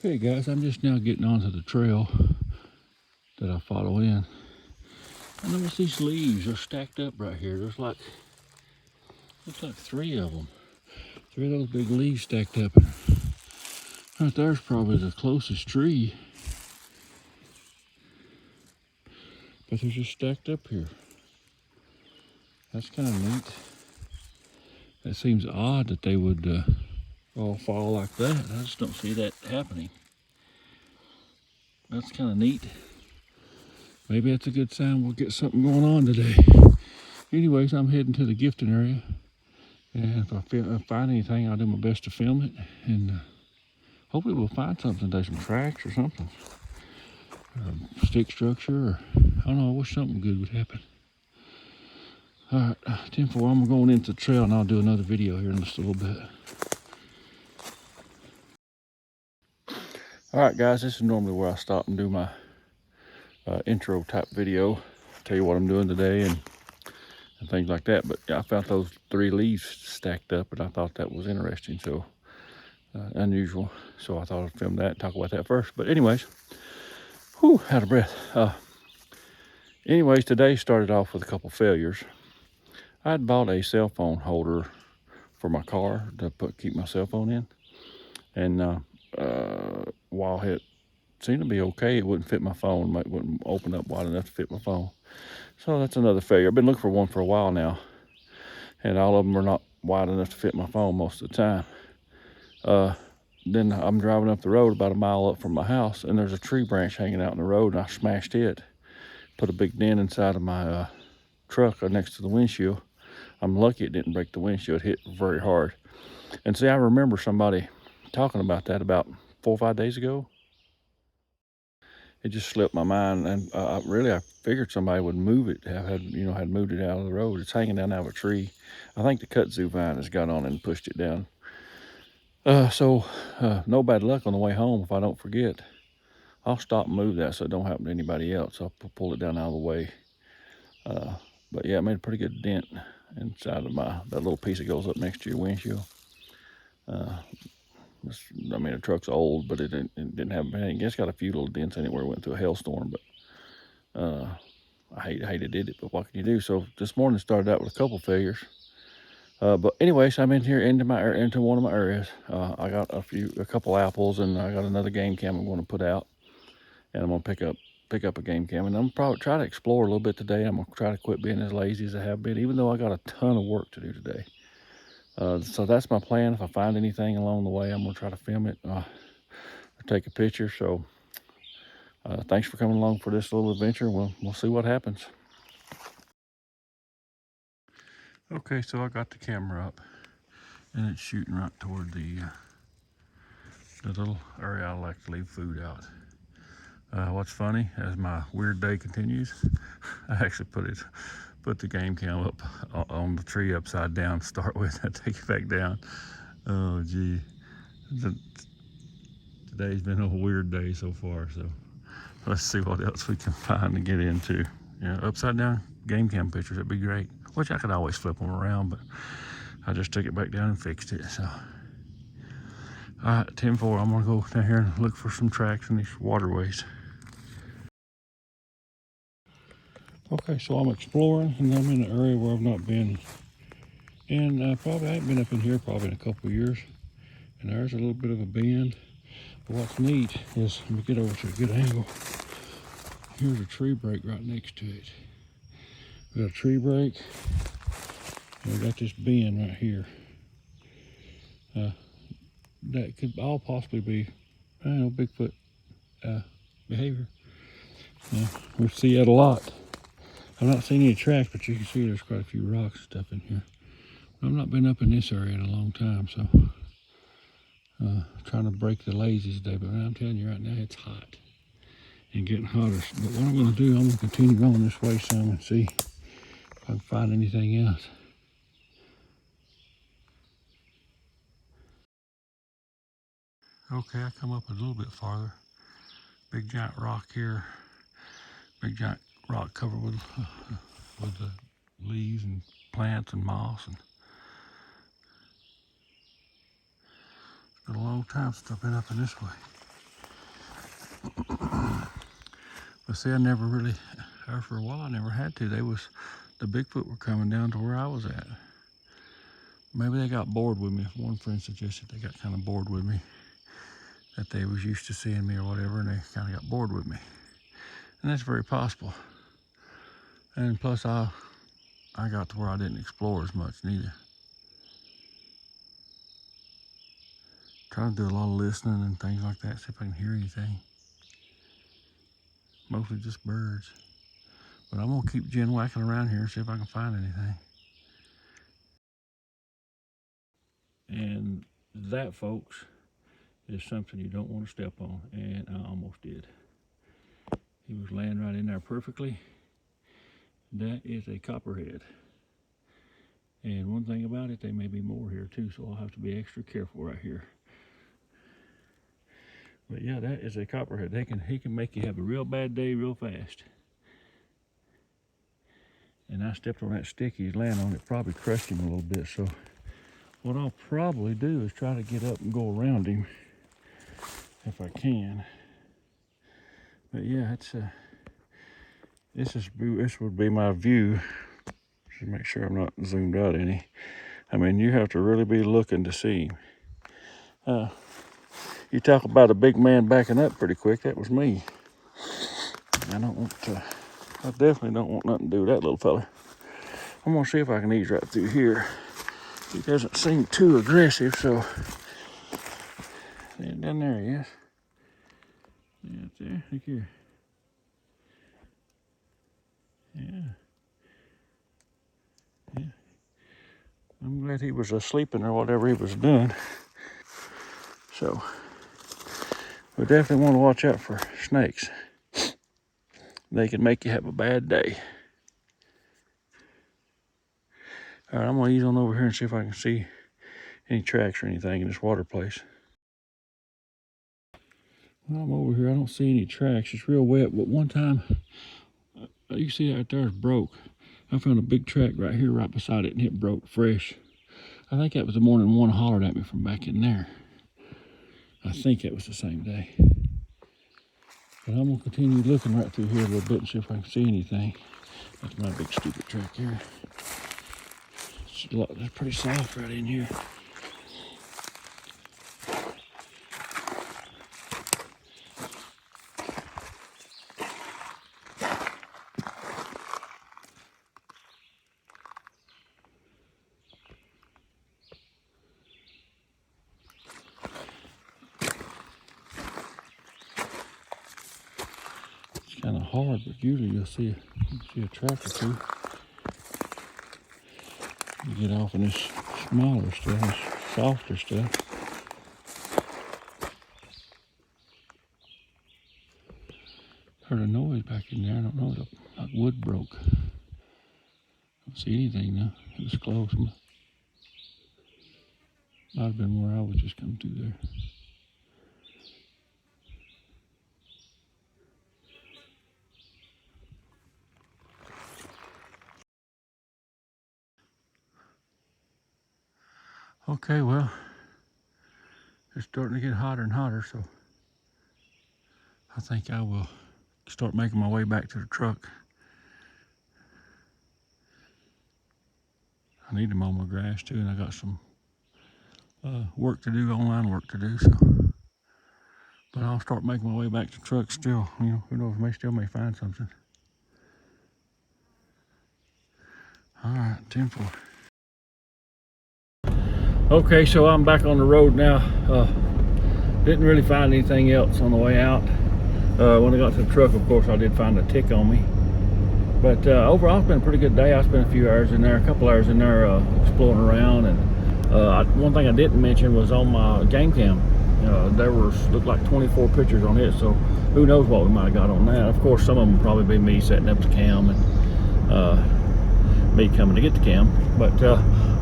Okay guys, I'm just now getting onto the trail that I follow in. I notice these leaves are stacked up right here. There's like, looks like 3 of them. 3 of those big leaves stacked up. Right there's probably the closest tree. But they're just stacked up here. That's kind of neat. That seems odd that they would all fall like that. I just don't see that happening. That's kind of neat. Maybe that's a good sign we'll get something going on today. Anyways, I'm heading to the gifting area. And if I find anything, I'll do my best to film it. And hopefully we'll find something today, some tracks or something. Or stick structure, or I don't know, I wish something good would happen. All right, 10-4, I'm going into the trail and I'll do another video here in just a little bit. All right, guys, this is normally where I stop and do my intro type video. Tell you what I'm doing today and things like that. But yeah, I found those 3 leaves stacked up and I thought that was interesting, so unusual. So I thought I'd film that and talk about that first. But anyways, whew, out of breath. Anyways, today started off with a couple failures. I had bought a cell phone holder for my car to keep my cell phone in. And while it seemed to be okay, it wouldn't fit my phone. It wouldn't open up wide enough to fit my phone. So that's another failure. I've been looking for one for a while now, and all of them are not wide enough to fit my phone most of the time. Then I'm driving up the road about a mile up from my house, and there's a tree branch hanging out in the road, and I smashed it. Put a big dent inside of my truck next to the windshield. I'm lucky it didn't break the windshield. It hit very hard. And see, I remember somebody talking about that about 4 or 5 days ago. It just slipped my mind, and I figured somebody would move it, had moved it out of the road. It's hanging down out of a tree. I think the kudzu vine has got on it and pushed it down. So no bad luck on the way home if I don't forget. I'll stop and move that so it don't happen to anybody else. I'll pull it down out of the way. But yeah, it made a pretty good dent inside of that little piece that goes up next to your windshield. I mean, the truck's old, but it didn't have, I guess, got a few little dents anywhere. It went through a hailstorm, but I hated it, but what can you do? So this morning started out with a couple failures. But anyways, I'm in here into one of my areas. I got a couple apples, and I got another game cam I'm going to put out, and I'm going to pick up a game cam, and I'm probably try to explore a little bit today. I'm going to try to quit being as lazy as I have been, even though I got a ton of work to do today. So that's my plan. If I find anything along the way, I'm going to try to film it or take a picture. So thanks for coming along for this little adventure. We'll see what happens. Okay, so I got the camera up, and it's shooting right toward the little area I like to leave food out. What's funny, as my weird day continues, I actually put the game cam up on the tree upside down to start with. I take it back down. Oh gee, today's been a weird day so far, so let's see what else we can find to get into. Yeah, upside down game cam pictures, that'd be great. Which I could always flip them around, but I just took it back down and fixed it. So all right, 10-4, I'm gonna go down here and look for some tracks in these waterways. Okay, so I'm exploring, and I'm in an area where I've not been, and I haven't been up in here probably in a couple of years. And there's a little bit of a bend. But what's neat is, let me get over to a good angle. Here's a tree break right next to it. We got a tree break, and we got this bend right here. That could all possibly be, I don't know, Bigfoot behavior. We see that a lot. I've not seen any tracks, but you can see there's quite a few rocks and stuff in here. I've not been up in this area in a long time, so trying to break the lazies today. But I'm telling you right now, it's hot and getting hotter. But what I'm going to do, I'm going to continue going this way some and see if I can find anything else. Okay, I come up a little bit farther. Big giant rock here. Big giant rock covered with the leaves and plants and moss. And it's been a long time since I've been up in this way. But see, I never really, for a while I never had to. The Bigfoot were coming down to where I was at. Maybe they got bored with me. One friend suggested they got kind of bored with me, that they was used to seeing me or whatever, and they kind of got bored with me. And that's very possible. And plus I got to where I didn't explore as much neither. Trying to do a lot of listening and things like that, see if I can hear anything. Mostly just birds. But I'm gonna keep Jen whacking around here and see if I can find anything. And that, folks, is something you don't want to step on, and I almost did. He was laying right in there perfectly. That is a copperhead. And one thing about it, there may be more here too, so I'll have to be extra careful right here. But yeah, that is a copperhead. He can make you have a real bad day real fast. And I stepped on that stick he's laying on. It probably crushed him a little bit, so what I'll probably do is try to get up and go around him if I can. But yeah, this would be my view. Just make sure I'm not zoomed out any. I mean, you have to really be looking to see him. You talk about a big man backing up pretty quick. That was me. I definitely don't want nothing to do with that little fella. I'm gonna see if I can ease right through here. He doesn't seem too aggressive, so. Yeah, down there he is. Yeah, it's there. Look here. Yeah. I'm glad he was sleeping or whatever he was doing. So, we definitely want to watch out for snakes. They can make you have a bad day. All right, I'm gonna ease on over here and see if I can see any tracks or anything in this water place. Well, I'm over here, I don't see any tracks. It's real wet, but one time, you can see that right there is broke. I found a big track right here, right beside it, and it broke fresh. I think that was the morning one hollered at me from back in there. I think it was the same day. But I'm gonna continue looking right through here a little bit and see if I can see anything. That's my big stupid track here. It's pretty soft right in here. Kind of hard, but usually you'll see a track or two. You get off in this smaller stuff, this softer stuff. Heard a noise back in there. I don't know, like wood broke. Don't see anything now. It was close. Might have been where I was just coming through there. Okay, well, it's starting to get hotter and hotter, so I think I will start making my way back to the truck. I need to mow my grass too, and I got some work to do, online work to do, so. But I'll start making my way back to the truck still. You know, who knows, may find something. All right, 10-4. Okay, so I'm back on the road now. Didn't really find anything else on the way out. When I got to the truck, of course, I did find a tick on me. But overall, it's been a pretty good day. I spent a few hours in there, a couple hours in there exploring around. And one thing I didn't mention was on my game cam. There looked like 24 pictures on it, so who knows what we might have got on that. Of course, some of them would probably be me setting up the cam and me coming to get the cam. But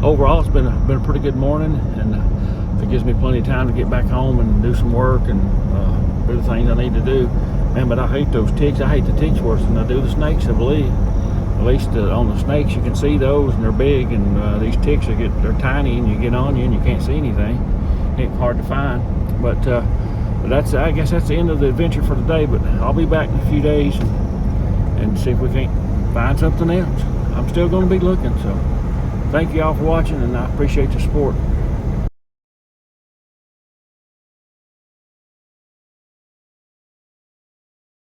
overall, it's been a pretty good morning, and it gives me plenty of time to get back home and do some work and do the things I need to do. Man, but I hate those ticks. I hate the ticks worse than I do the snakes, I believe. At least on the snakes, you can see those, and they're big, and these ticks, they're tiny, and you get on you, and you can't see anything. It's hard to find. But But I guess that's the end of the adventure for today, but I'll be back in a few days and see if we can't find something else. I'm still going to be looking, so thank you all for watching, and I appreciate the support.